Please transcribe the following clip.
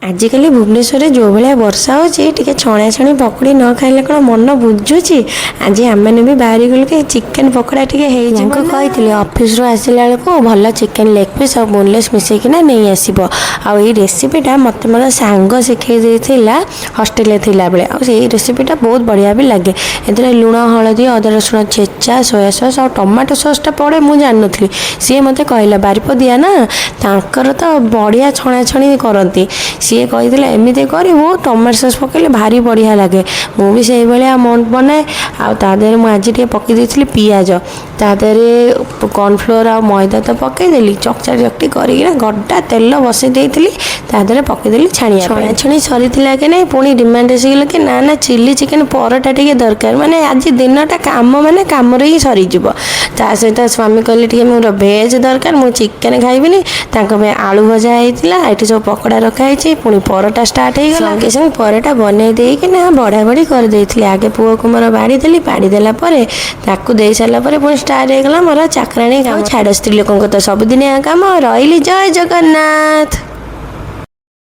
आजिकल भुवनेश्वर जो भाया वर्षा होके छणाछणी पकड़ी न खाइले कौन मन बुझुची। आज आम मैंने भी बाहरी गलु कि चिकेन पकड़ा टी कही ऑफिस आसला बेलू भल चिकेन लेग पीस और बोनलेस मिसेकिना नहीं आसब। आई रेसीपीटा मत मोर सांग शिखे देता हस्टेल थिला बेले आई रेसीपीटा बहुत बढ़िया भी लगे। ए लुण हलदी अदा रसुण छेचा सोया सॉस और टमाटो सॉसटा पड़े मुझे जान नी सी मत कहला बारिपदिया ना तांकर तो बढ़िया छणाछणी करती सी कही एमती करू टमाटो सॉस पकड़े भारी बढ़िया लगे। मुझे से भाया मन बनाए आदे मुझे टे पकई देती पियाज तादे कॉर्नफ्लोर आ मैदा तो पकईदेली चकचा चकटी कर गड्डा तेल बसई देती तादे पकईदेली छाणिया छाणी सरी कि नहीं पुणी डिमांड आसीगला कि ना ना चिली चिकेन परटा टे दरकार माने आज दिनटा कम माने कम ही सरीज ता सहित स्वामी कहले टे मोर भेज दरकार मु चिकेन खाइबिनी आलू भजा होता ये सब पकड़ा रखाई पुणी परटा स्टार्ट हो गला संगे संगे परटा बनई देकी ना बढ़ा बढ़ी कर देती आगे पुओ को मोर बाड़ी देली बाड़ी देला परे ताकू दे सारा पर पुणी स्टार्ट हो गला मोर चाकराणी काम छाड़ स्त्री लोक तो सबुदिनिया काम रही। जय जगन्नाथ।